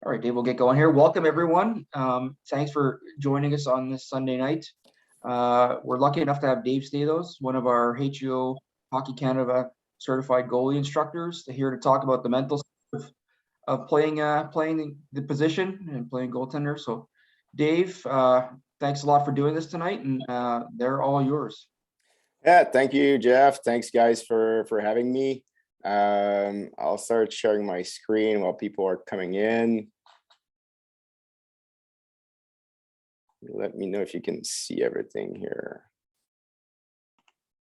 All right, Dave, we'll get going here. Welcome, everyone. Thanks for joining us on this Sunday night. We're lucky enough to have Dave Stathos, one of our HEO Hockey Canada certified goalie instructors, here to talk about the mental side of playing the position and playing goaltender. So, Dave, thanks a lot for doing this tonight, and they're all yours. Yeah, thank you, Jeff. Thanks, guys, for having me. I'll start sharing my screen while people are coming in. Let me know if you can see everything here.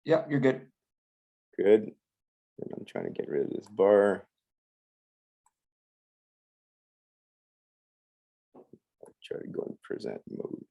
Yeah, you're good. Good. And I'm trying to get rid of this bar. I'll try to go in present mode.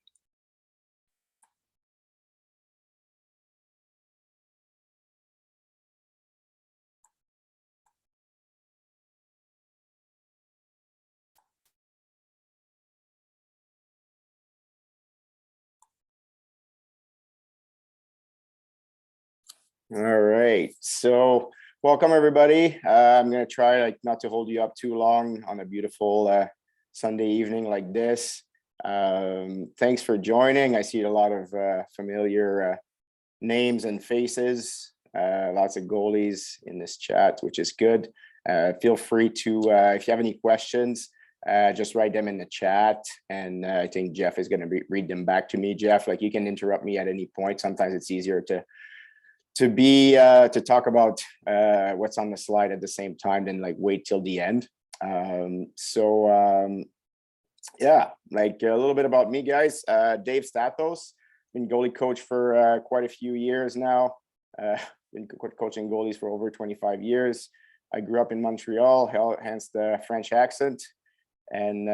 All right, so welcome everybody. I'm gonna try not to hold you up too long on a beautiful Sunday evening like this. Thanks for joining. I see a lot of familiar names and faces, lots of goalies in this chat, which is good. Feel free to, if you have any questions, just write them in the chat, and I think Jeff is gonna read them back to me. Jeff, you can interrupt me at any point. Sometimes it's easier to talk about what's on the slide at the same time than wait till the end. Yeah, a little bit about me, guys. Dave Stathos, been goalie coach for quite a few years now. Been coaching goalies for over 25 years. I grew up in Montreal, hence the French accent, and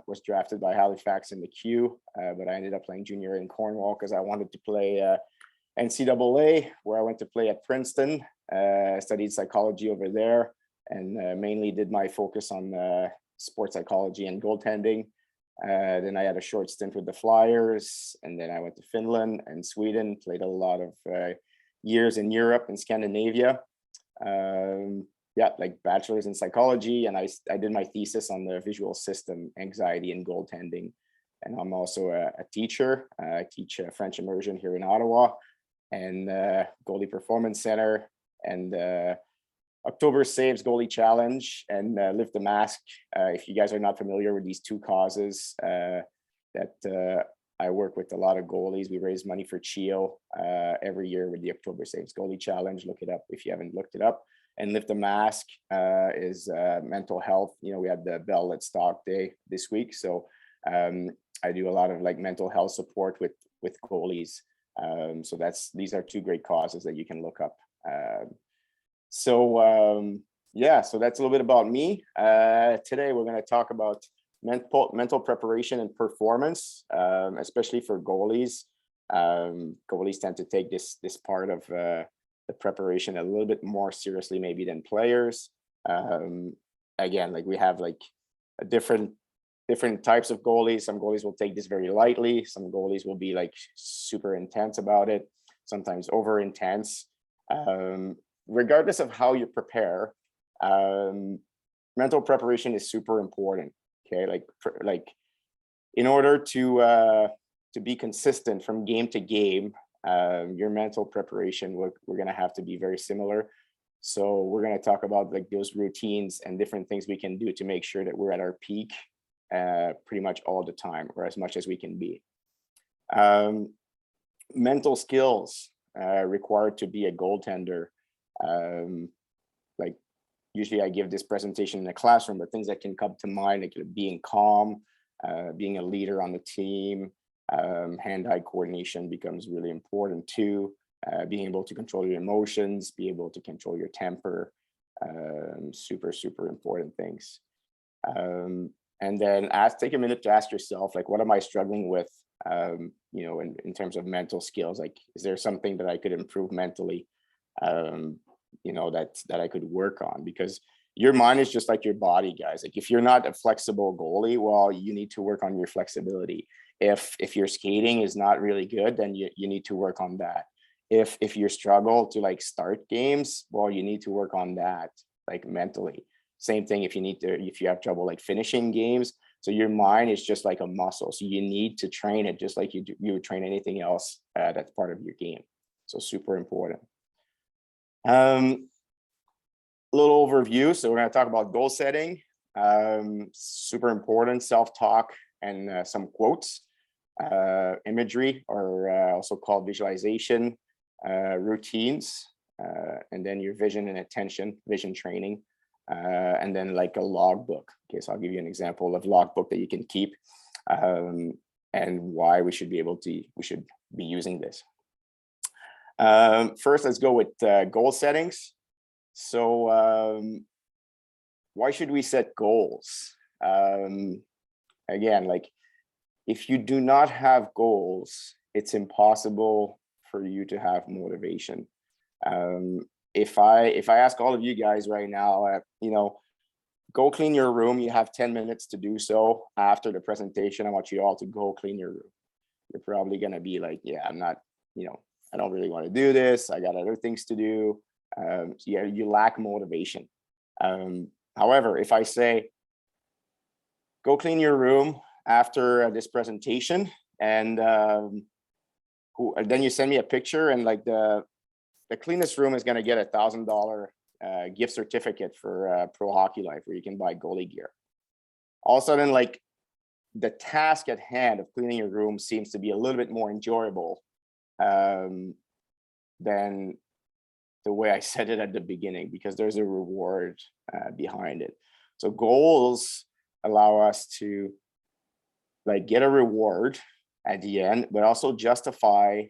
was drafted by Halifax in the Q, but I ended up playing junior in Cornwall because I wanted to play NCAA, where I went to play at Princeton, studied psychology over there, and mainly did my focus on sports psychology and goaltending. Then I had a short stint with the Flyers, and then I went to Finland and Sweden, played a lot of years in Europe and Scandinavia. Yeah, bachelor's in psychology, and I did my thesis on the visual system, anxiety, and goaltending. And I'm also a teacher. I teach French immersion here in Ottawa, and Goalie Performance Center, and October Saves Goalie Challenge, and Lift the Mask. If you guys are not familiar with these two causes, that I work with a lot of goalies. We raise money for HEO every year with the October Saves Goalie Challenge. Look it up if you haven't looked it up. And Lift the Mask is mental health. You know, we had the Bell Let's Talk Day this week, so I do a lot of mental health support with goalies. So these are two great causes that you can look up. Yeah, so that's a little bit about me. Today we're going to talk about mental preparation and performance, especially for goalies. Goalies tend to take this part of the preparation a little bit more seriously maybe than players. Again, we have a different types of goalies. Some goalies will take this very lightly. Some goalies will be super intense about it, sometimes over intense. Regardless of how you prepare, mental preparation is super important. Okay, in order to be consistent from game to game, your mental preparation, we're gonna have to be very similar. So we're gonna talk about those routines and different things we can do to make sure that we're at our peak pretty much all the time, or as much as we can be. Mental skills required to be a goaltender. Usually I give this presentation in a classroom, but things that can come to mind, being calm, being a leader on the team, hand-eye coordination becomes really important too. Being able to control your emotions, be able to control your temper, super important things. And then take a minute to ask yourself, what am I struggling with, in terms of mental skills? Is there something that I could improve mentally, that I could work on? Because your mind is just like your body, guys. If you're not a flexible goalie, well, you need to work on your flexibility. If your skating is not really good, then you need to work on that. If you struggle to start games, well, you need to work on that mentally. Same thing if you have trouble like finishing games. So your mind is just like a muscle. So you need to train it just like you would train anything else that's part of your game. So super important. Little overview. So we're going to talk about goal setting. Super important, self-talk and some quotes. Imagery, or also called visualization, routines, and then your vision and attention, vision training, and then like a logbook. Okay, so I'll give you an example of logbook that you can keep, and why we should be using this. First, let's go with goal settings. So why should we set goals? Again, like if you do not have goals, it's impossible for you to have motivation. If I ask all of you guys right now, go clean your room. You have 10 minutes to do so. After the presentation, I want you all to go clean your room. You're probably going to be like, yeah, I'm not, I don't really want to do this. I got other things to do. Yeah, you lack motivation. However, if I say, go clean your room after this presentation, and then you send me a picture, and like the cleanest room is going to get $1,000 gift certificate for Pro Hockey Life, where you can buy goalie gear. All of a sudden, like the task at hand of cleaning your room seems to be a little bit more enjoyable than the way I said it at the beginning, because there's a reward behind it. So goals allow us to like get a reward at the end, but also justify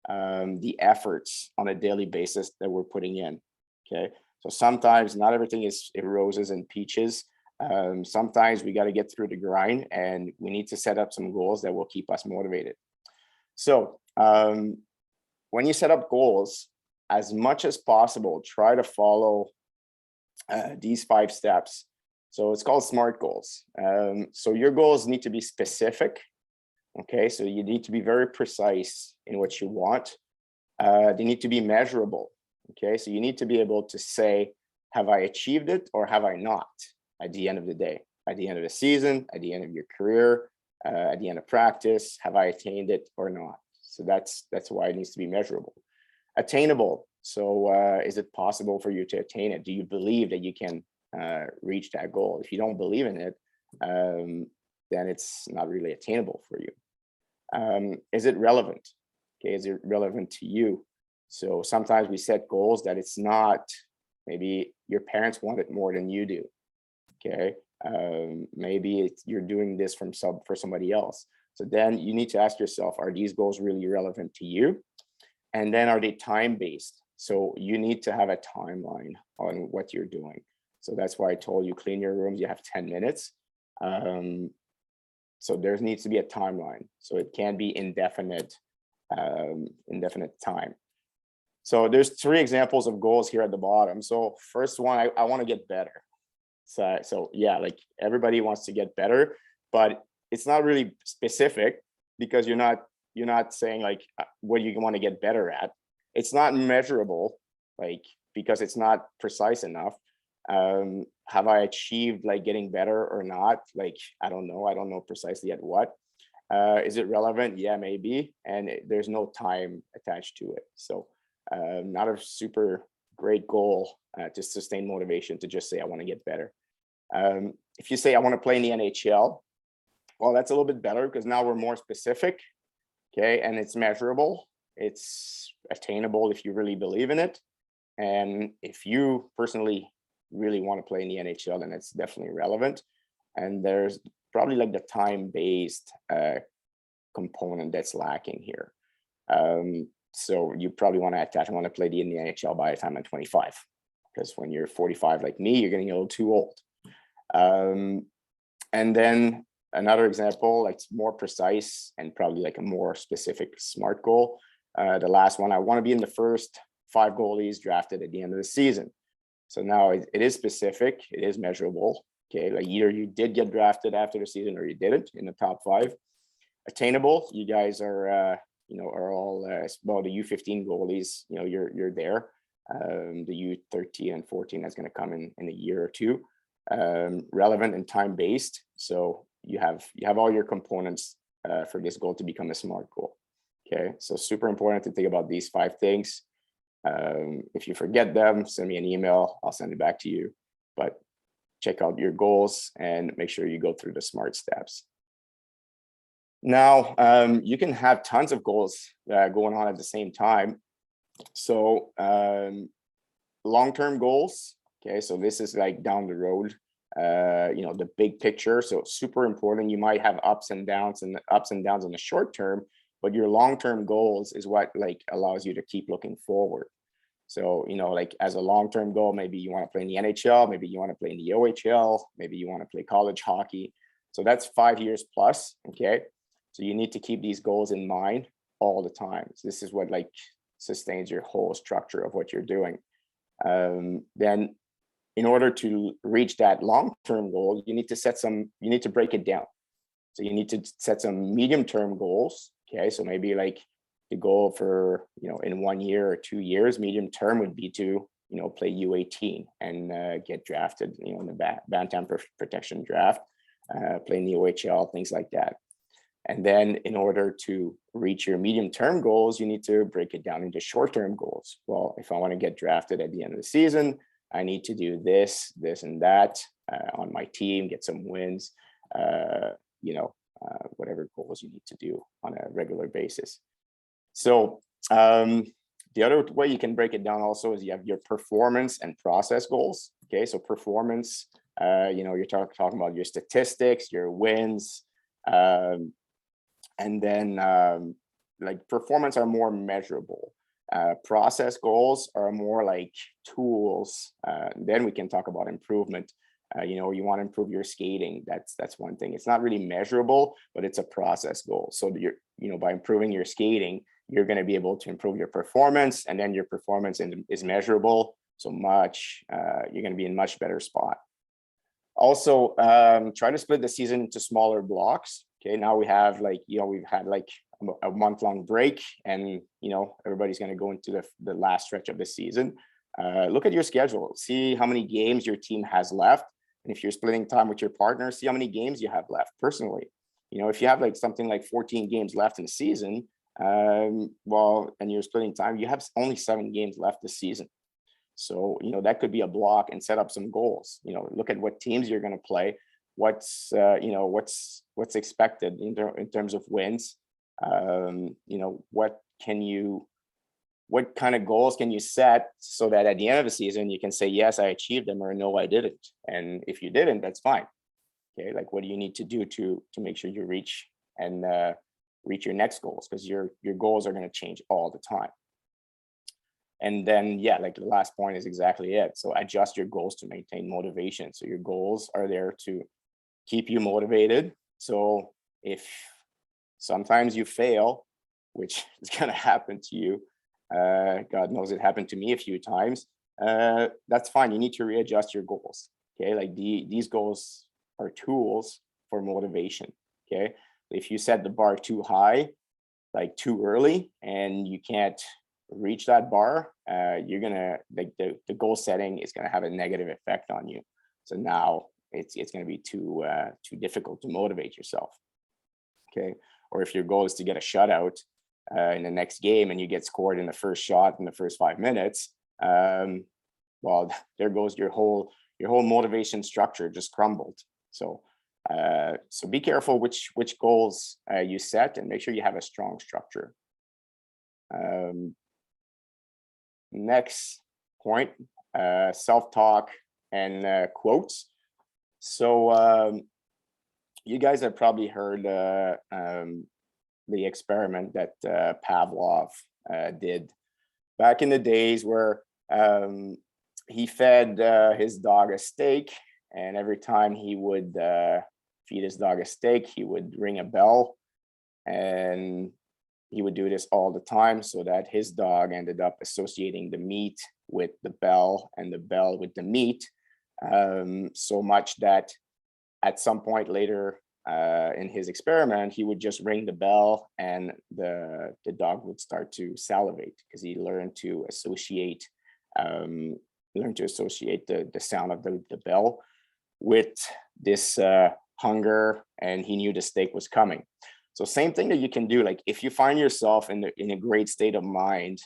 the efforts on a daily basis that we're putting in. Okay, so sometimes not everything is roses and peaches. Sometimes we got to get through the grind, and we need to set up some goals that will keep us motivated. So when you set up goals, as much as possible, try to follow these 5 steps. So it's called SMART goals. So your goals need to be specific. Okay, so you need to be very precise in what you want. They need to be measurable. Okay, so you need to be able to say, have I achieved it or have I not at the end of the day, at the end of the season, at the end of your career, at the end of practice, have I attained it or not? So that's why it needs to be measurable. Attainable. So is it possible for you to attain it? Do you believe that you can reach that goal? If you don't believe in it, then it's not really attainable for you. Is it relevant? Okay, is it relevant to you? So sometimes we set goals that it's not, maybe your parents want it more than you do. Okay, maybe you're doing this for somebody else. So then you need to ask yourself, are these goals really relevant to you? And then are they time-based? So you need to have a timeline on what you're doing. So that's why I told you clean your rooms, you have 10 minutes. So there needs to be a timeline. So it can be indefinite time. So there's 3 examples of goals here at the bottom. So first one, I want to get better. So yeah, like everybody wants to get better, but it's not really specific, because you're not saying like what you want to get better at. It's not measurable, like, because it's not precise enough. Have I achieved like getting better or not? Like, I don't know precisely at what. Is it relevant? Yeah, maybe. And there's no time attached to it. So not a super great goal to sustain motivation to just say, I want to get better. If you say I want to play in the NHL, well, that's a little bit better, because now we're more specific. Okay, and it's measurable, it's attainable if you really believe in it. And if you personally really want to play in the NHL, then it's definitely relevant. And there's probably like the time-based component that's lacking here. So you probably want to attach, I want to play in the NHL by the time I'm 25, because when you're 45 like me, you're getting a little too old. And then another example, like more precise and probably like a more specific SMART goal. The last one, I want to be in the first 5 goalies drafted at the end of the season. So now it is specific, it is measurable. Okay, like either you did get drafted after the season or you didn't in the top 5. Attainable, you guys are are all well, the U15 goalies, you're there. The U13 and 14 is going to come in a year or 2. relevant and time-based. So you have all your components for this goal to become a SMART goal. Okay, so super important to think about these 5 things. If you forget them, send me an email. I'll send it back to you. But check out your goals and make sure you go through the SMART steps. Now, you can have tons of goals going on at the same time. So long-term goals, okay, so this is like down the road, the big picture. So super important. You might have ups and downs in the short term, but your long-term goals is what like allows you to keep looking forward. So, like as a long-term goal, maybe you want to play in the NHL, maybe you want to play in the OHL, maybe you want to play college hockey. So that's 5 years plus, okay? So you need to keep these goals in mind all the time. So this is what like sustains your whole structure of what you're doing. Then in order to reach that long-term goal, you need to break it down. So you need to set some medium-term goals. Okay, so maybe like the goal for, in 1 year or 2 years, medium term would be to, play U18 and get drafted, in the Bantam protection draft, play in the OHL, things like that. And then in order to reach your medium-term goals, you need to break it down into short-term goals. Well, if I want to get drafted at the end of the season, I need to do this, this, and that on my team, get some wins, whatever goals you need to do on a regular basis. So the other way you can break it down also is you have your performance and process goals. Okay, so performance, you're talking about your statistics, your wins, and then like performance are more measurable. Process goals are more like tools. Then we can talk about improvement. You want to improve your skating. That's one thing. It's not really measurable, but it's a process goal. So by improving your skating, you're going to be able to improve your performance, and then your performance is measurable. So you're going to be in much better spot. Also, try to split the season into smaller blocks. Okay, now we have we've had like a month-long break, and everybody's going to go into the last stretch of the season. Look at your schedule, see how many games your team has left, and if you're splitting time with your partner, see how many games you have left personally. If you have like something like 14 games left in the season, and you're splitting time, you have only 7 games left this season. So, that could be a block, and set up some goals. Look at what teams you're going to play, what's expected in terms of wins. What kind of goals can you set so that at the end of the season, you can say, yes, I achieved them, or no, I didn't. And if you didn't, that's fine. Okay, like what do you need to do to make sure you reach your next goals? Because your goals are going to change all the time. And then, like the last point is exactly it. So adjust your goals to maintain motivation. So your goals are there to keep you motivated. So if sometimes you fail, which is going to happen to you, God knows it happened to me a few times, that's fine. You need to readjust your goals. Okay, like these goals are tools for motivation. Okay, if you set the bar too high, like too early, and you can't reach that bar, you're gonna the goal setting is gonna have a negative effect on you. So now it's gonna be too difficult to motivate yourself. Okay, or if your goal is to get a shutout in the next game, and you get scored in the first shot in the first 5 minutes, there goes your whole motivation structure just crumbled. So be careful which goals you set, and make sure you have a strong structure. Next point, self-talk and quotes. So you guys have probably heard the experiment that Pavlov did back in the days, where he fed his dog a steak, and every time he would feed his dog a steak, he would ring a bell, and he would do this all the time, so that his dog ended up associating the meat with the bell and the bell with the meat, so much that at some point later in his experiment, he would just ring the bell, and the dog would start to salivate, because he learned to associate the sound of the bell with this hunger, and he knew the steak was coming. So same thing that you can do, like if you find yourself in a great state of mind,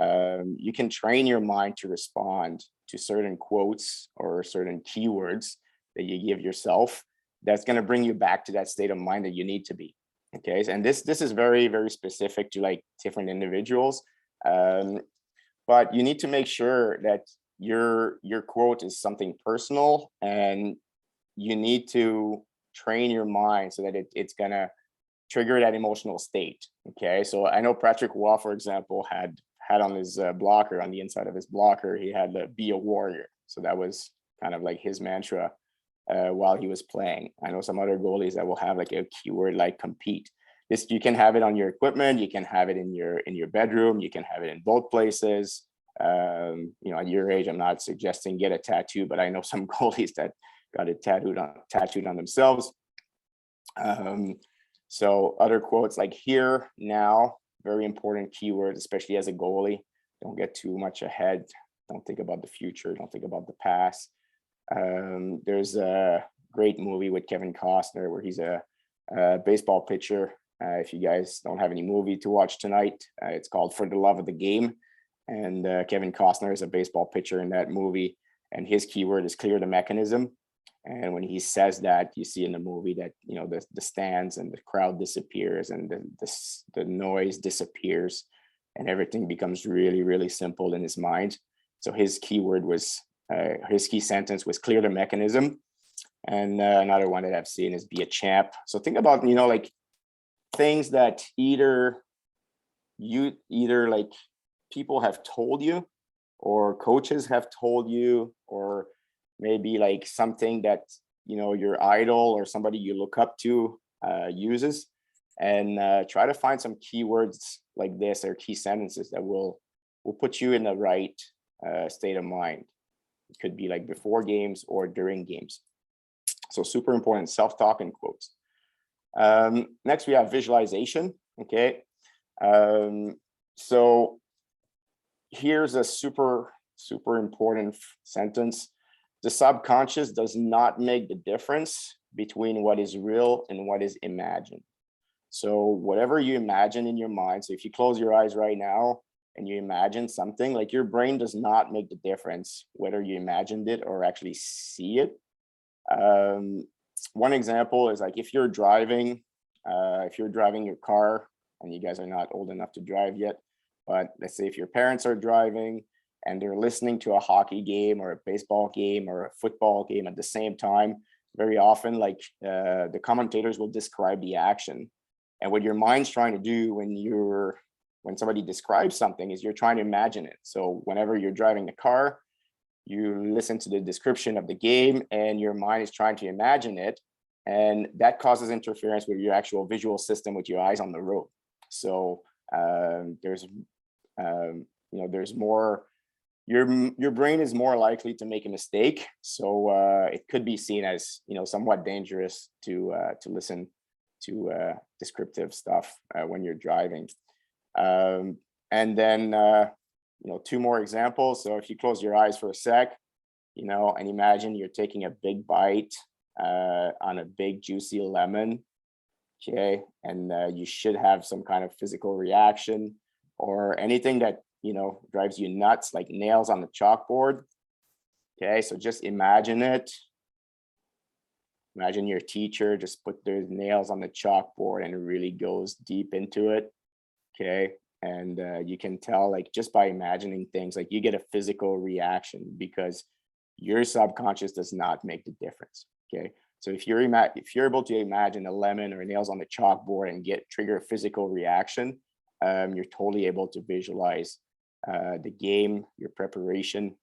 you can train your mind to respond to certain quotes or certain keywords that you give yourself. That's going to bring you back to that state of mind that you need to be. Okay, and this is very, very specific to like different individuals, but you need to make sure that your quote is something personal, and you need to train your mind so that it's gonna trigger that emotional state. Okay, so I know Patrick Waugh, for example, had on his blocker, on the inside of his blocker, he had the "Be a Warrior." So that was kind of like his mantra while he was playing. I know some other goalies that will have like a keyword like "compete." This, you can have it on your equipment, you can have it in your bedroom, you can have it in both places. You know, at your age, I'm not suggesting get a tattoo, but I know some goalies that got it tattooed on themselves. So other quotes like "here, now," very important keyword, especially as a goalie. Don't get too much ahead. Don't think about the future. Don't think about the past. There's a great movie with Kevin Costner where he's a baseball pitcher. If you guys don't have any movie to watch tonight, it's called "For the Love of the Game." And Kevin Costner is a baseball pitcher in that movie. And his keyword is "clear the mechanism." And when he says that, you see in the movie that, you know, the stands and the crowd disappears, and the noise disappears, and everything becomes really, really simple in his mind. So his keyword was, his key sentence was "clear the mechanism." And another one that I've seen is "be a champ." So think about, you know, like things that either like people have told you, or coaches have told you, or maybe like something that, you know, your idol or somebody you look up to uses, and try to find some keywords like this, or key sentences that will put you in the right state of mind. It could be like before games or during games. So super important, self-talk and quotes. Next, we have visualization. Okay, so here's a super important sentence. The subconscious does not make the difference between what is real and what is imagined. So whatever you imagine in your mind, so if you close your eyes right now and you imagine something, like your brain does not make the difference whether you imagined it or actually see it. One example is like if you're driving your car, and you guys are not old enough to drive yet, but let's say if your parents are driving and they're listening to a hockey game or a baseball game or a football game at the same time, very often like the commentators will describe the action. And what your mind's trying to do when somebody describes something is you're trying to imagine it. So whenever you're driving the car, you listen to the description of the game and your mind is trying to imagine it. And that causes interference with your actual visual system with your eyes on the road. So there's more, your brain is more likely to make a mistake. So it could be seen as, you know, somewhat dangerous to listen to descriptive stuff when you're driving. And then, you know, two more examples. So if you close your eyes for a sec, you know, and imagine you're taking a big bite on a big juicy lemon. Okay, and you should have some kind of physical reaction, or anything that, you know, drives you nuts, like nails on the chalkboard. Okay, so just imagine it. Imagine your teacher just put their nails on the chalkboard and it really goes deep into it. Okay, and you can tell, like, just by imagining things, like you get a physical reaction because your subconscious does not make the difference. Okay, so if you're able to imagine a lemon or nails on the chalkboard and trigger a physical reaction, you're totally able to visualize the game, your preparation,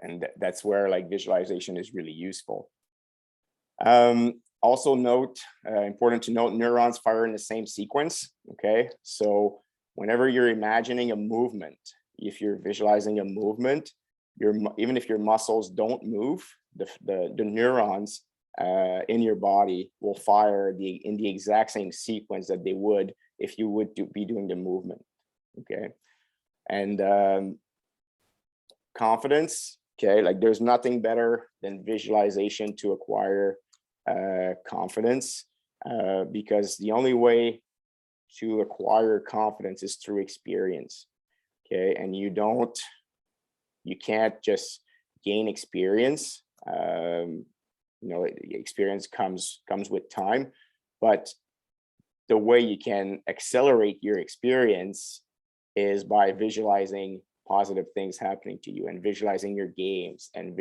and that's where like visualization is really useful. Also important to note, neurons fire in the same sequence. Okay, so whenever you're imagining a movement, if you're visualizing a movement, even if your muscles don't move, the neurons in your body will fire in the exact same sequence that they would if you would be doing the movement. Okay, and confidence. Okay, like there's nothing better than visualization to acquire confidence, because the only way to acquire confidence is through experience. Okay, and you can't just gain experience. Experience comes with time, but the way you can accelerate your experience is by visualizing positive things happening to you, and visualizing your games, and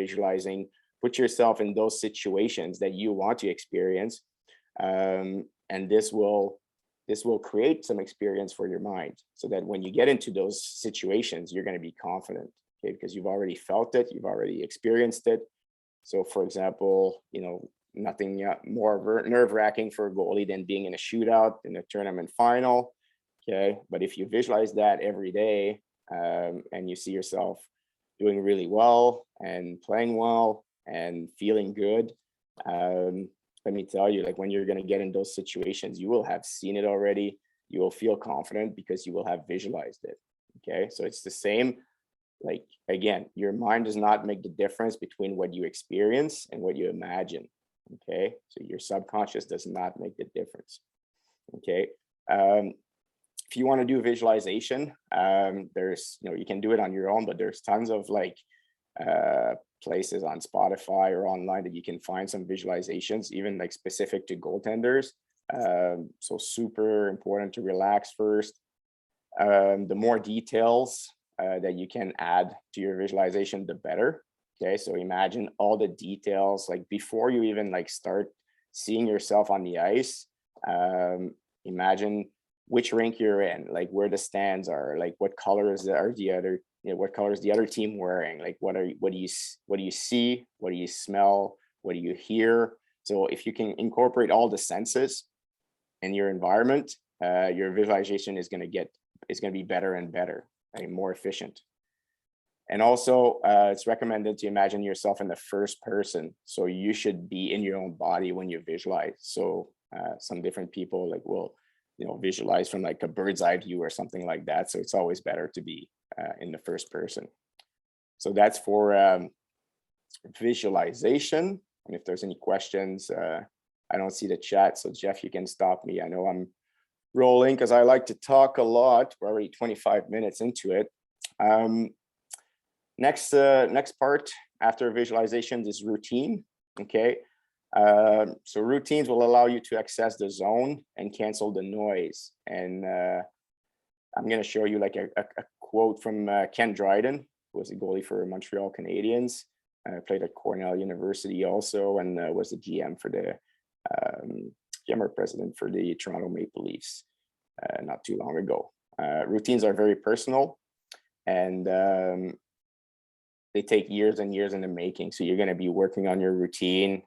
put yourself in those situations that you want to experience. And this will create some experience for your mind, so that when you get into those situations, you're going to be confident, okay, because you've already felt it, you've already experienced it. So for example, nothing more nerve-wracking for a goalie than being in a shootout in a tournament final. Okay, but if you visualize that every day, and you see yourself doing really well and playing well and feeling good, let me tell you, like when you're going to get in those situations, you will have seen it already. You will feel confident because you will have visualized it. Okay, so it's the same. Like, again, your mind does not make the difference between what you experience and what you imagine. Okay, so your subconscious does not make the difference. Okay, if you want to do visualization, there's, you can do it on your own, but there's tons of places on Spotify or online that you can find some visualizations, even like specific to goaltenders. So super important to relax first. The more details that you can add to your visualization, the better. Okay, so imagine all the details, like before you even start seeing yourself on the ice. Imagine which rink you're in, like where the stands are, like what colors are the other, what colors the other team wearing, like what do you see, what do you smell, what do you hear. So if you can incorporate all the senses in your environment, your visualization is going to be better and better and more efficient. And also, it's recommended to imagine yourself in the first person. So you should be in your own body when you visualize. So some different people will, visualize from like a bird's eye view or something like that. So it's always better to be in the first person. So that's for visualization. And if there's any questions, I don't see the chat. So Jeff, you can stop me. I know I'm rolling because I like to talk a lot. We're already 25 minutes into it. Next part after visualizations is routine. Okay, so routines will allow you to access the zone and cancel the noise. And I'm going to show you like a quote from Ken Dryden, who was a goalie for Montreal Canadiens. Played at Cornell University also, and was the GM for the GM or president for the Toronto Maple Leafs not too long ago. Routines are very personal, and they take years and years in the making. So you're going to be working on your routine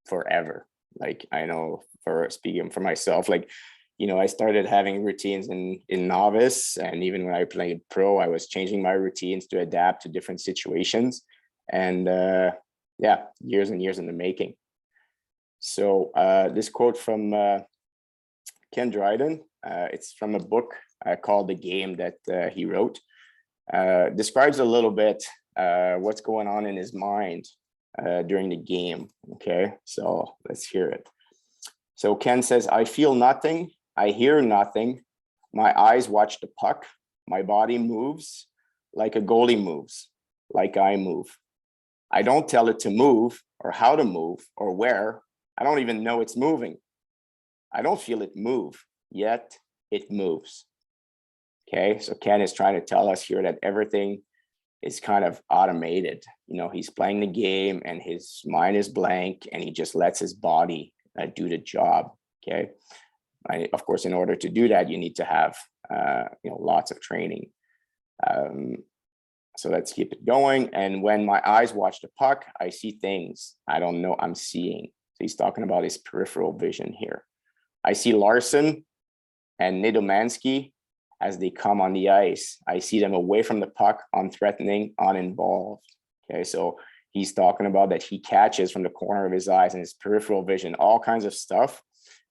forever. Like, I know, for speaking for myself, I started having routines in novice, and even when I played pro, I was changing my routines to adapt to different situations. And years and years in the making. So this quote from Ken Dryden, it's from a book called The Game that he wrote. Describes a little bit what's going on in his mind during the game. Okay, so let's hear it. So Ken says, "I feel nothing, I hear nothing, my eyes watch the puck, my body moves like a goalie moves, like I move. I don't tell it to move or how to move or where. I don't even know it's moving. I don't feel it move, yet it moves." Okay, so Ken is trying to tell us here that everything is kind of automated. He's playing the game and his mind is blank, and he just lets his body do the job. Okay, of course, in order to do that, you need to have lots of training. So let's keep it going. And when my eyes watch the puck, I see things I don't know I'm seeing. So he's talking about his peripheral vision here. I see Larson and Nedomansky as they come on the ice. I see them away from the puck, unthreatening, uninvolved. Okay, so he's talking about that he catches from the corner of his eyes and his peripheral vision all kinds of stuff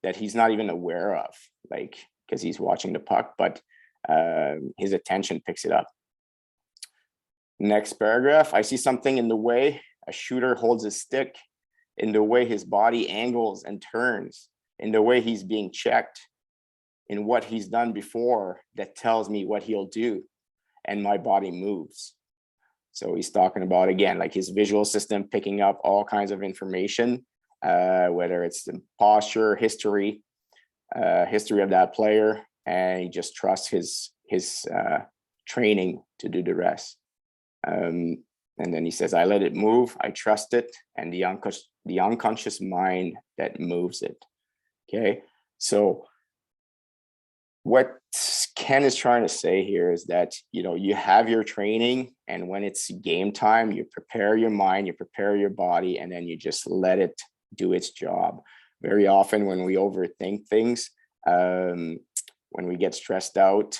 that he's not even aware of, because he's watching the puck, but his attention picks it up. Next paragraph, I see something in the way a shooter holds his stick, in the way his body angles and turns, in the way he's being checked, in what he's done before that tells me what he'll do, and my body moves. So he's talking about, again, like his visual system picking up all kinds of information, whether it's the posture, history of that player, and he just trusts his training to do the rest. And then he says, I let it move, I trust it, and the unconscious mind that moves it. Okay, so what Ken is trying to say here is that, you know, you have your training, and when it's game time, you prepare your mind, you prepare your body, and then you just let it do its job. Very often when we overthink things, when we get stressed out,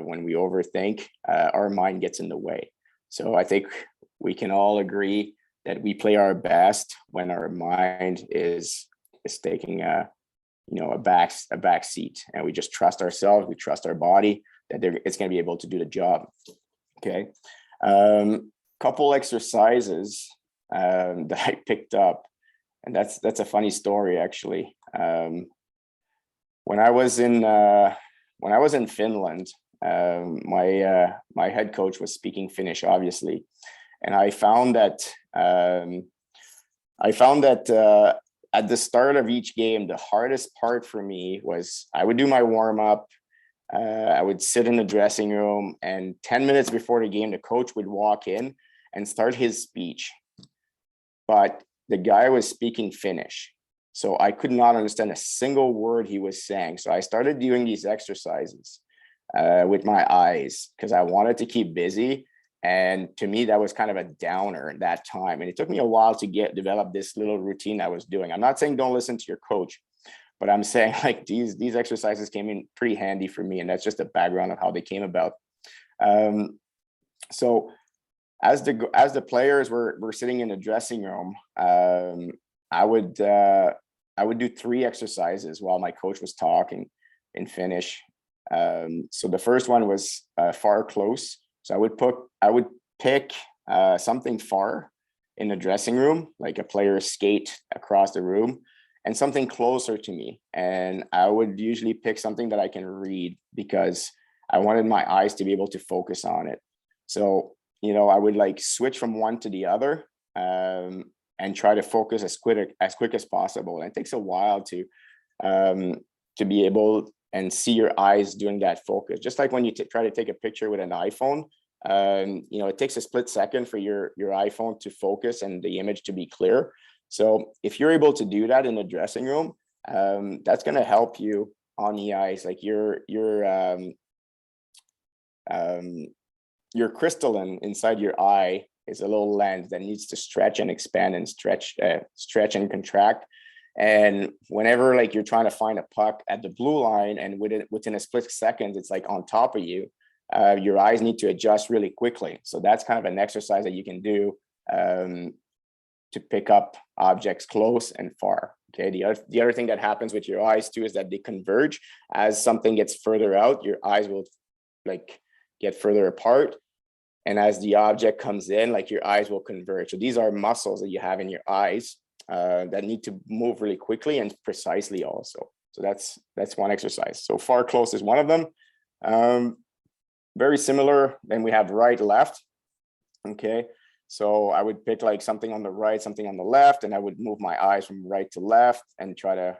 when we overthink, our mind gets in the way. So I think we can all agree that we play our best when our mind is taking a back seat, and we just trust ourselves, we trust our body that it's going to be able to do the job. Okay, couple exercises that I picked up, and that's a funny story actually. When I was in Finland, my head coach was speaking Finnish, obviously, and I found that at the start of each game, the hardest part for me was I would do my warm up. I would sit in the dressing room, and 10 minutes before the game, the coach would walk in and start his speech. But the guy was speaking Finnish, so I could not understand a single word he was saying. So I started doing these exercises with my eyes because I wanted to keep busy. And to me, that was kind of a downer at that time. And it took me a while to develop this little routine I was doing. I'm not saying don't listen to your coach, but I'm saying like these exercises came in pretty handy for me. And that's just the background of how they came about. So as the players were sitting in the dressing room, I would do 3 exercises while my coach was talking in Finnish. So the first one was far close. So I would pick something far in the dressing room, like a player skate across the room, and something closer to me. And I would usually pick something that I can read because I wanted my eyes to be able to focus on it. So, you know, I would like switch from one to the other and try to focus as quick as possible. And it takes a while to be able and see your eyes doing that focus. Just like when you try to take a picture with an iPhone, you know, it takes a split second for your iPhone to focus and the image to be clear. So if you're able to do that in the dressing room, that's going to help you on the ice. Like your crystalline inside your eye is a little lens that needs to stretch and expand and stretch and contract. And whenever like you're trying to find a puck at the blue line and within a split second, it's like on top of you, your eyes need to adjust really quickly. So that's kind of an exercise that you can do to pick up objects close and far. Okay. The other thing that happens with your eyes too is that they converge. As something gets further out, your eyes will like get further apart. And as the object comes in, like your eyes will converge. So these are muscles that you have in your eyes that need to move really quickly and precisely also. So that's one exercise. So far close is one of them. Very similar. Then we have right, left. Okay. So I would pick like something on the right, something on the left, and I would move my eyes from right to left and try to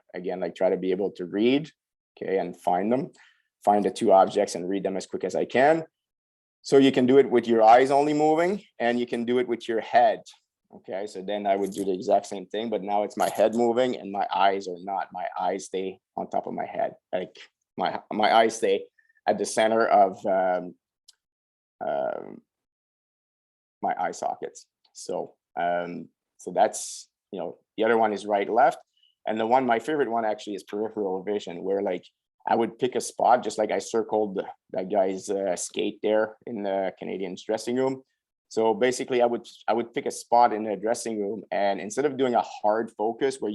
be able to read, okay, and find the 2 objects and read them as quick as I can. So you can do it with your eyes only moving, and you can do it with your head. Okay, so then I would do the exact same thing, but now it's my head moving and my eyes are not. My eyes stay on top of my head. Like my eyes stay at the center of my eye sockets. So that's, you know, the other one is right, left. And my favorite one actually is peripheral vision, where like I would pick a spot, just like I circled that guy's skate there in the Canadiens dressing room. So basically I would pick a spot in the dressing room, and instead of doing a hard focus where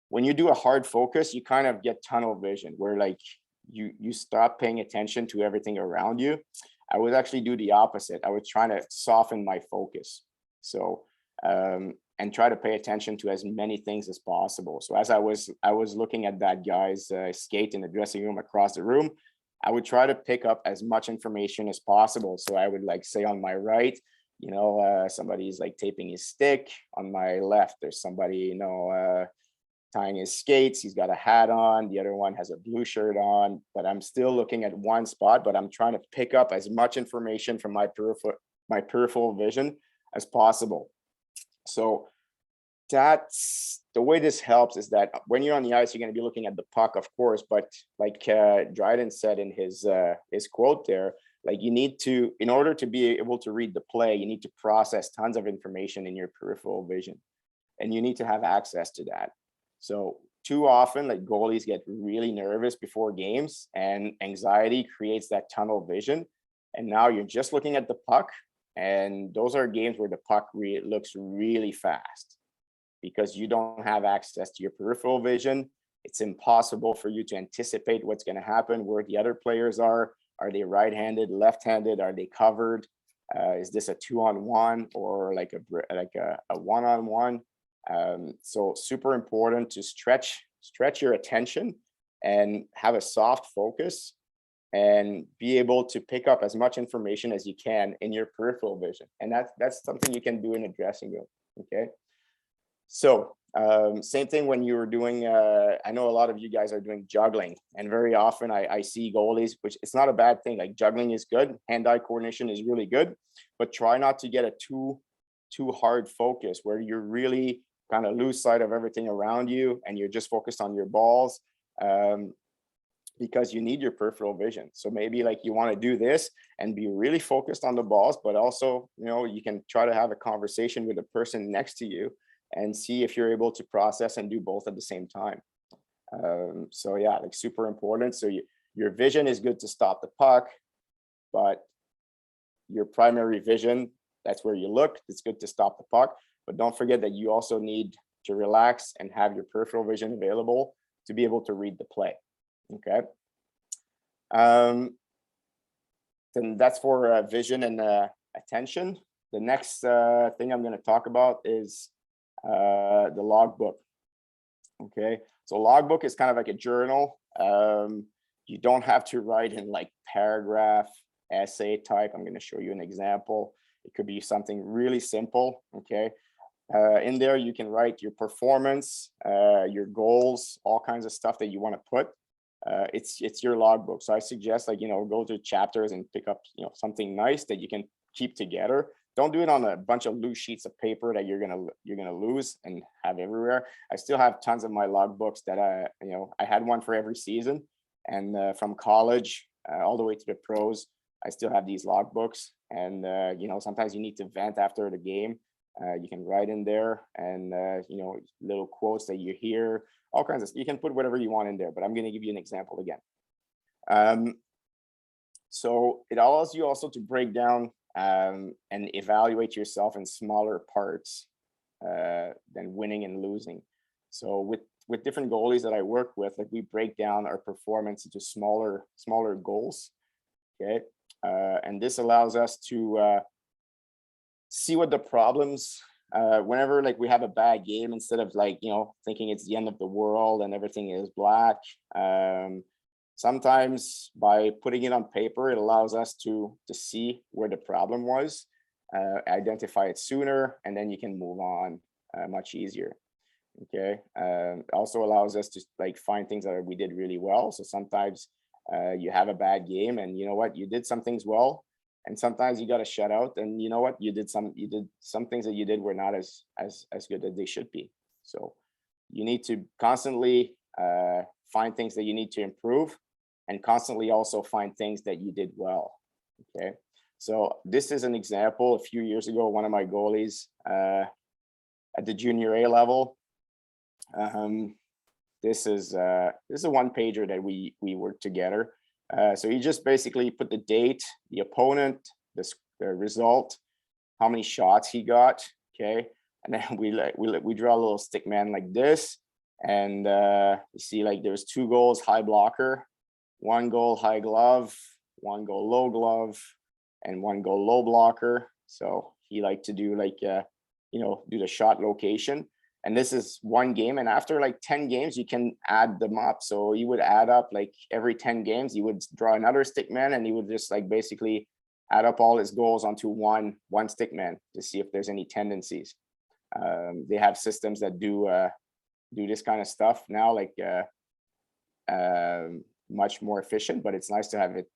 when you do a hard focus, you kind of get tunnel vision where like you stop paying attention to everything around you. I would actually do the opposite. I was trying to soften my focus. So, and try to pay attention to as many things as possible. So as I was looking at that guy's skate in the dressing room across the room, I would try to pick up as much information as possible. So I would like say on my right, somebody's like taping his stick. On my left, there's somebody, tying his skates. He's got a hat on. The other one has a blue shirt on, but I'm still looking at one spot, but I'm trying to pick up as much information from my peripheral vision as possible. So that's the way this helps, is that when you're on the ice, you're going to be looking at the puck, of course, but like Dryden said in his quote there, like you need to, in order to be able to read the play, you need to process tons of information in your peripheral vision, and you need to have access to that. So too often, like goalies get really nervous before games, and anxiety creates that tunnel vision. And now you're just looking at the puck, and those are games where the puck looks really fast because you don't have access to your peripheral vision. It's impossible for you to anticipate what's going to happen, where the other players are. Are they right-handed, left-handed? Are they covered? Is this a 2-on-1 or like a 1-on-1? So super important to stretch your attention and have a soft focus and be able to pick up as much information as you can in your peripheral vision. And that's something you can do in a dressing room. Okay. So same thing when you were doing, I know a lot of you guys are doing juggling, and very often I see goalies, which it's not a bad thing. Like juggling is good. Hand-eye coordination is really good, but try not to get a too hard focus where you're really kind of lose sight of everything around you and you're just focused on your balls, because you need your peripheral vision. So maybe like you want to do this and be really focused on the balls, but also, you can try to have a conversation with the person next to you and see if you're able to process and do both at the same time. So yeah, like super important. So your vision is good to stop the puck, but your primary vision, that's where you look. It's good to stop the puck, but don't forget that you also need to relax and have your peripheral vision available to be able to read the play. Okay. Then that's for vision and attention. The next thing I'm going to talk about is the logbook. Okay, so logbook is kind of like a journal. You don't have to write in like paragraph essay type. I'm going to show you an example. It could be something really simple. Okay, in there you can write your performance, your goals, all kinds of stuff that you want to put. It's your logbook. So I suggest, like, go to chapters and pick up something nice that you can keep together. Don't do it on a bunch of loose sheets of paper that you're gonna lose and have everywhere. I still have tons of my logbooks that I had one for every season, and from college all the way to the pros, I still have these logbooks. And sometimes you need to vent after the game. You can write in there, and little quotes that you hear, all kinds of. You can put whatever you want in there, but I'm going to give you an example again. So it allows you also to break down and evaluate yourself in smaller parts than winning and losing. So with different goalies that I work with, like, we break down our performance into smaller goals. Okay, and this allows us to see what the problems. Whenever like we have a bad game, instead of like thinking it's the end of the world and everything is black. Sometimes by putting it on paper, it allows us to see where the problem was, identify it sooner, and then you can move on much easier. Okay. Also allows us to like find things that we did really well. So sometimes you have a bad game, and you know what, you did some things well, and sometimes you got a shutout, and you know what, you did some things that you did were not as good as they should be. So you need to constantly find things that you need to improve, and constantly also find things that you did well. Okay, so this is an example. A few years ago, one of my goalies at the junior A level. This is a one pager that we worked together. So he just basically put the date, the opponent, the result, how many shots he got. Okay, and then we draw a little stick man like this, and you see like there's 2 goals high blocker, 1 goal high glove, 1 goal low glove, and one goal low blocker. So he liked to do like, do the shot location. And this is one game. And after like 10 games, you can add them up. So you would add up like every 10 games, you would draw another stick man, and he would just like basically add up all his goals onto one stick man to see if there's any tendencies. They have systems that do this kind of stuff now, like much more efficient, but it's nice to have it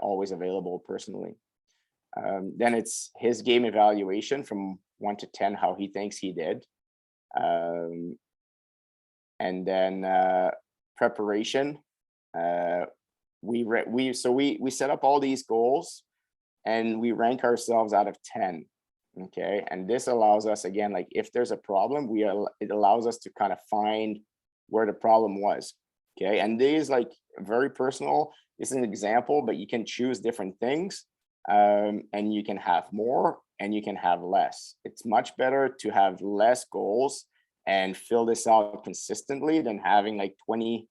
always available personally. Then it's his game evaluation from 1 to 10, how he thinks he did. And then preparation. We set up all these goals and we rank ourselves out of 10. Okay, and this allows us, again, like if there's a problem, it allows us to kind of find where the problem was. Okay, and these like very personal. This is an example, but you can choose different things, and you can have more and you can have less. It's much better to have less goals and fill this out consistently than having like 20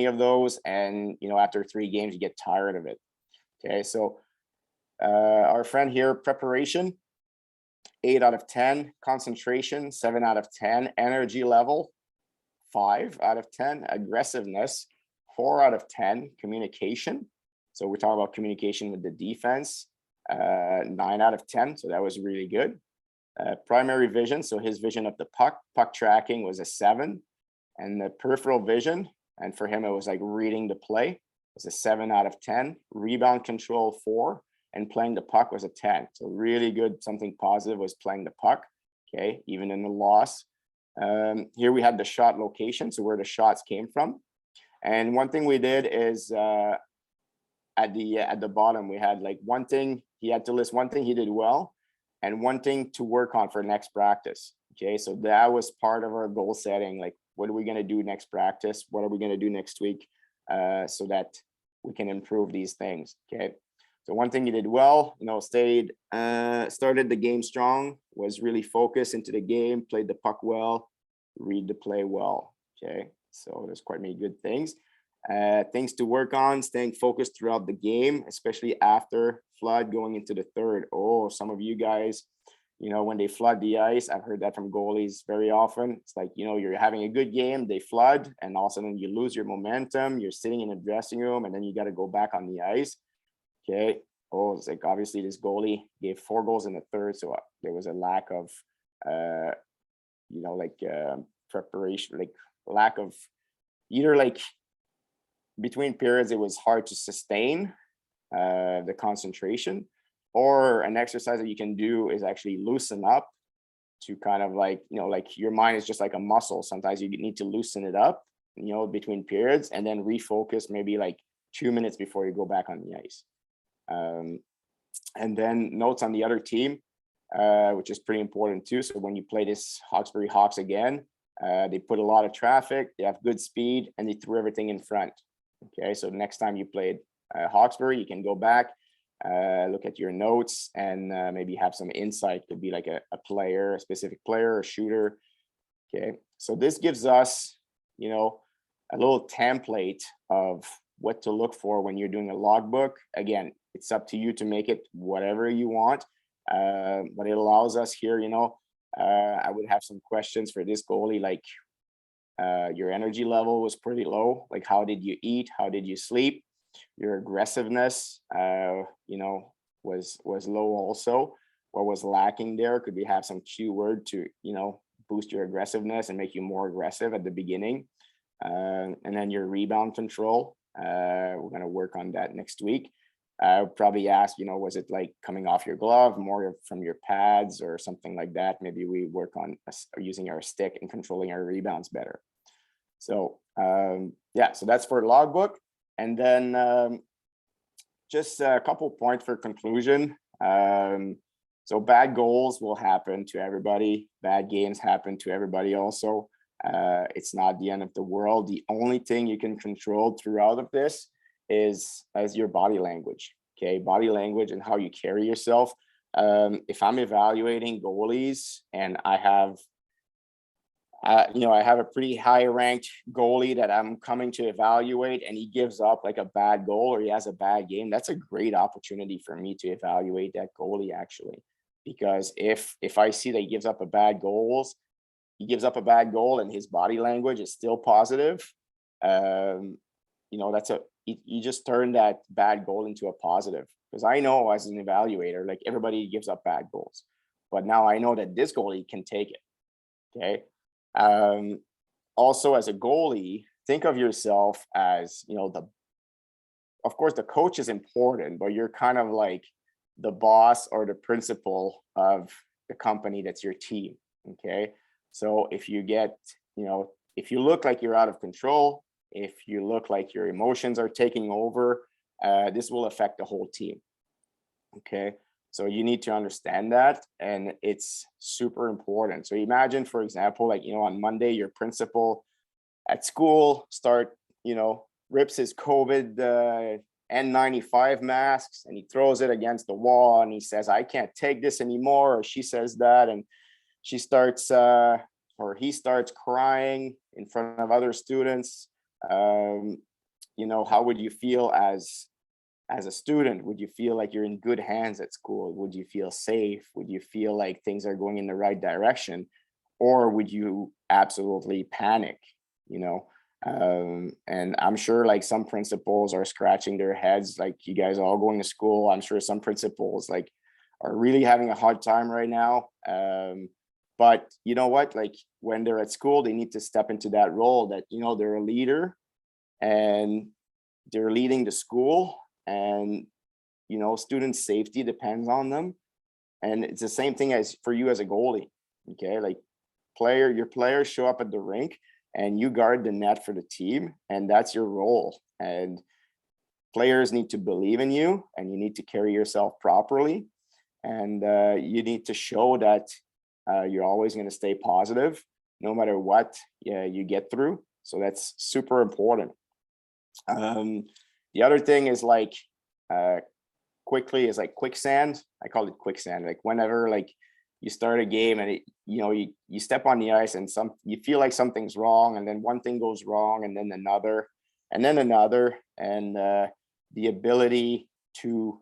of those, and after 3 games you get tired of it. Okay, so our friend here, preparation, 8 out of 10, concentration, 7 out of 10, energy level, 5 out of 10, aggressiveness, 4 out of 10, communication. So we're talking about communication with the defense, 9 out of 10. So that was really good. Primary vision, so his vision of the puck tracking was a 7, and the peripheral vision, and for him it was like reading the play, was a 7 out of 10. Rebound control, 4, and playing the puck was a 10. So really good, something positive was playing the puck. Okay, even in the loss. Here we had the shot location, so where the shots came from. And one thing we did is at the bottom we had like one thing, he had to list one thing he did well and one thing to work on for next practice. Okay, so that was part of our goal setting. Like, what are we going to do next practice? What are we going to do next week, so that we can improve these things? Okay, so one thing he did well, started the game strong, was really focused into the game, played the puck well, read the play well. Okay, so there's quite many good things. Things to work on: staying focused throughout the game, especially after flood going into the third. Oh, some of you guys, when they flood the ice, I've heard that from goalies very often. It's like, you're having a good game, they flood, and all of a sudden you lose your momentum. You're sitting in a dressing room, and then you got to go back on the ice. Okay. Oh, it's like obviously this goalie gave 4 goals in the third, so there was a lack of, preparation, like lack of either like between periods, it was hard to sustain the concentration, or an exercise that you can do is actually loosen up to kind of like, your mind is just like a muscle. Sometimes you need to loosen it up, between periods, and then refocus maybe like 2 minutes before you go back on the ice. And then notes on the other team, which is pretty important too. So when you play this Hawkesbury Hawks again, they put a lot of traffic, they have good speed, and they threw everything in front. Okay, so next time you played Hawkesbury, you can go back, look at your notes, and maybe have some insight. Could be like a player, a specific player, a shooter. Okay, so this gives us, a little template of what to look for when you're doing a logbook. Again, it's up to you to make it whatever you want, but it allows us here, I would have some questions for this goalie, like your energy level was pretty low. Like, how did you eat? How did you sleep? Your aggressiveness, was low also. What was lacking there? Could we have some keyword to, boost your aggressiveness and make you more aggressive at the beginning? And then your rebound control. We're going to work on that next week. I would probably ask, was it like coming off your glove, more from your pads or something like that? Maybe we work on using our stick and controlling our rebounds better. So so that's for logbook. And then just a couple points for conclusion. So bad goals will happen to everybody. Bad games happen to everybody also. It's not the end of the world. The only thing you can control throughout of this is your body language. Okay, body language and how you carry yourself. If I'm evaluating goalies and I have I have a pretty high ranked goalie that I'm coming to evaluate, and he gives up like a bad goal or he has a bad game. That's a great opportunity for me to evaluate that goalie, actually, because if I see that he gives up a bad goal and his body language is still positive, you just turn that bad goal into a positive. Because I know as an evaluator, like, everybody gives up bad goals, but now I know that this goalie can take it. Okay. Also, as a goalie, think of yourself as, of course the coach is important, but you're kind of like the boss or the principal of the company that's your team. Okay. So if you if you look like you're out of control, if you look like your emotions are taking over, this will affect the whole team. Okay. So you need to understand that, and it's super important. So imagine, for example, like, on Monday, your principal at school rips his COVID N95 masks and he throws it against the wall and he says, "I can't take this anymore," or she says that, and she starts or he starts crying in front of other students. How would you feel as a student? Would you feel like you're in good hands at school? Would you feel safe? Would you feel like things are going in the right direction? Or would you absolutely panic? And I'm sure like some principals are scratching their heads, like, you guys are all going to school. I'm sure some principals like are really having a hard time right now. But you know what? Like, when they're at school, they need to step into that role that, they're a leader and they're leading the school, and student safety depends on them. And it's the same thing as for you as a goalie. Okay, like, your players show up at the rink and you guard the net for the team, and that's your role. And players need to believe in you, and you need to carry yourself properly, and you need to show that you're always going to stay positive no matter what you get through. So that's super important. The other thing is like quicksand. I call it quicksand. Like, whenever like you start a game and you step on the ice and you feel like something's wrong, and then one thing goes wrong, and then another, and the ability to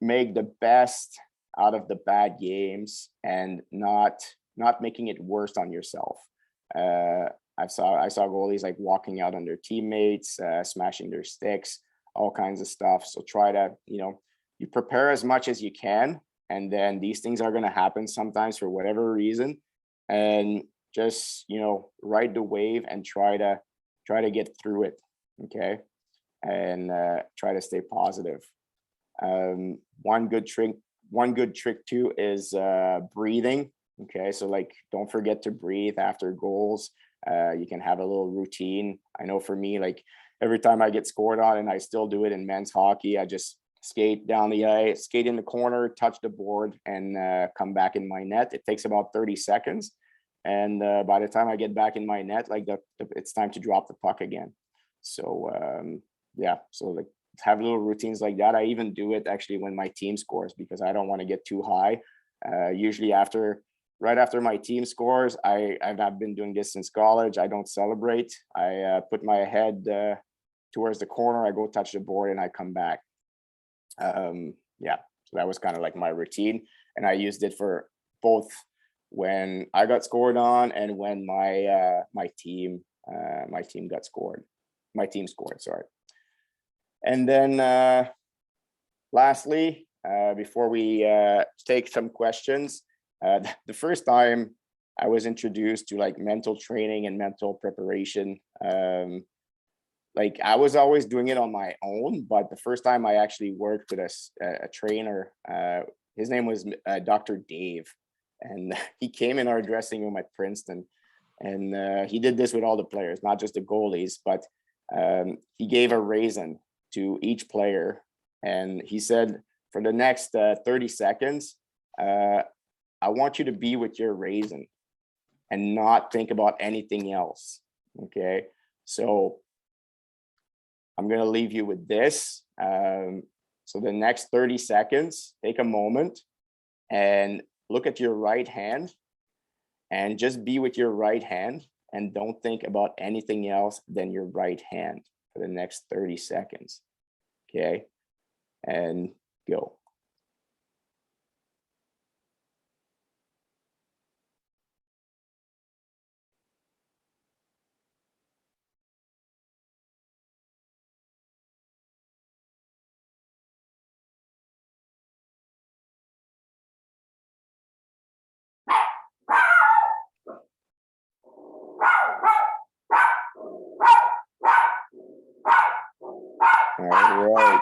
make the best out of the bad games and not making it worse on yourself. I saw goalies like walking out on their teammates, smashing their sticks, all kinds of stuff. So try to, you prepare as much as you can, and then these things are going to happen sometimes for whatever reason, and just, ride the wave and try to get through it. Okay. And try to stay positive. One good trick too is breathing. Okay. So like, don't forget to breathe after goals. You can have a little routine. I know for me, like, every time I get scored on, and I still do it in men's hockey, I just skate down the ice, skate in the corner, touch the board, and come back in my net. It takes about 30 seconds. And by the time I get back in my net, like, it's time to drop the puck again. So so like, have little routines like that. I even do it actually when my team scores, because I don't want to get too high. Usually right after my team scores, I've been doing this since college. I don't celebrate. I put my head towards the corner. I go touch the board and I come back. So that was kind of like my routine, and I used it for both when I got scored on and when my team scored. Sorry. And then lastly, before we take some questions, the first time I was introduced to like mental training and mental preparation, like, I was always doing it on my own, but the first time I actually worked with a trainer, his name was Dr. Dave, and he came in our dressing room at Princeton, and he did this with all the players, not just the goalies, but he gave a raisin to each player, and he said, for the next 30 seconds, I want you to be with your raisin and not think about anything else. Okay, so I'm going to leave you with this. So the next 30 seconds, take a moment and look at your right hand and just be with your right hand and don't think about anything else than your right hand for the next 30 seconds. Okay, and go. All right.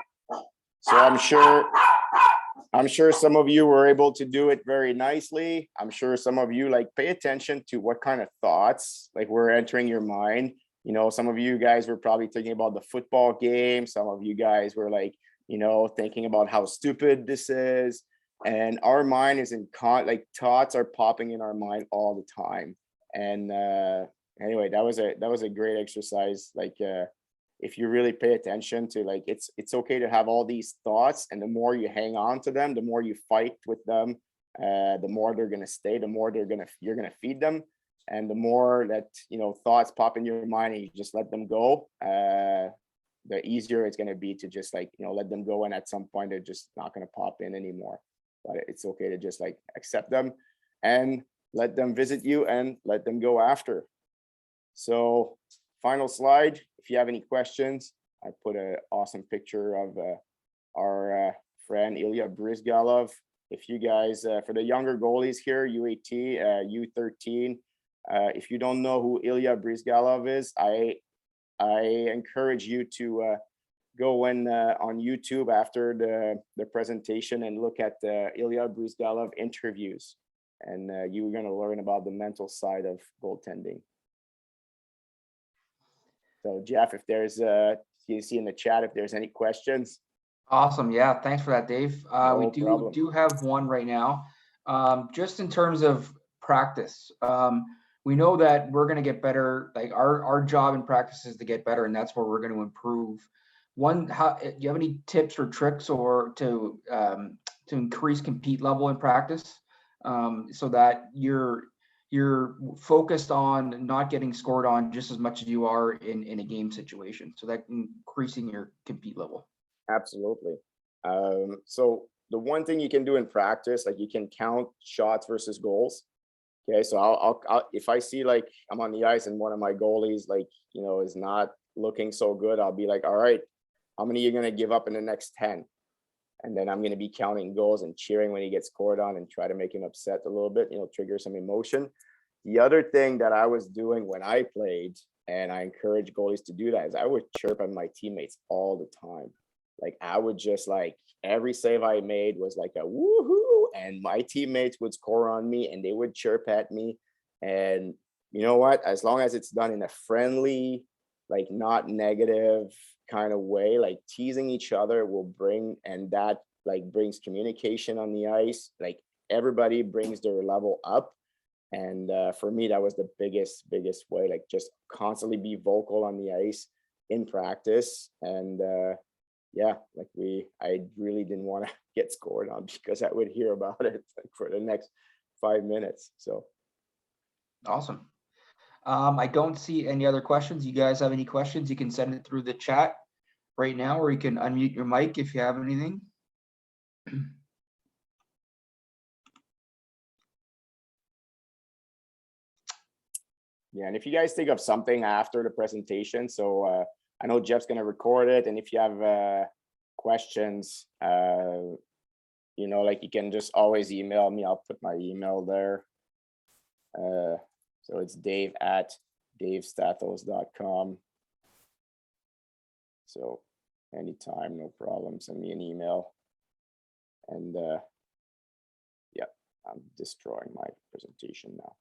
So I'm sure some of you were able to do it very nicely. I'm sure some of you like pay attention to what kind of thoughts like were entering your mind. You know, some of you guys were probably thinking about the football game. Some of you guys were like, you know, thinking about how stupid this is. And our mind is like thoughts are popping in our mind all the time. And anyway, that was a great exercise. Like if you really pay attention to like it's okay to have all these thoughts, and the more you hang on to them, the more you fight with them, the more they're going to stay, the more you're going to feed them, and the more that, you know, thoughts pop in your mind and you just let them go, the easier it's going to be to just like, you know, let them go, and at some point they're just not going to pop in anymore. But it's okay to just like accept them and let them visit you and let them go after. So final slide. If you have any questions, I put an awesome picture of our friend Ilya Brizgalov. If you guys, for the younger goalies here, U18, U13, if you don't know who Ilya Brizgalov is, I encourage you to go on YouTube after the presentation and look at the Ilya Brizgalov interviews, and you're going to learn about the mental side of goaltending. So Jeff, if there's you see in the chat if there's any questions. Awesome. Yeah. Thanks for that, Dave. We do have one right now. Just in terms of practice, we know that we're going to get better. Like our job in practice is to get better, and that's where we're going to improve. Do you have any tips or tricks or to increase compete level in practice, so that you're focused on not getting scored on just as much as you are in a game situation, so that increasing your compete level? Absolutely. So the one thing you can do in practice, like you can count shots versus goals. Okay, so I'll if I see like I'm on the ice and one of my goalies like, you know, is not looking so good, I'll be like, all right, how many are you going to give up in the next 10? And then I'm going to be counting goals and cheering when he gets scored on and try to make him upset a little bit, you know, trigger some emotion. The other thing that I was doing when I played, and I encourage goalies to do that, is I would chirp at my teammates all the time. Like I would just like every save I made was like a woohoo, and my teammates would score on me and they would chirp at me. And you know what? As long as it's done in a friendly, like not negative kind of way, like teasing each other will bring, and that like brings communication on the ice. Like everybody brings their level up. And for me, that was the biggest way, like just constantly be vocal on the ice in practice. And yeah, like I really didn't want to get scored on because I would hear about it like for the next 5 minutes. So awesome. I don't see any other questions. You guys have any questions, you can send it through the chat right now, or you can unmute your mic if you have anything. Yeah, and if you guys think of something after the presentation, so I know Jeff's going to record it, and if you have questions, you know, like you can just always email me. I'll put my email there. So it's dave@davestathos.com. So anytime, no problem, send me an email. And yeah, I'm destroying my presentation now.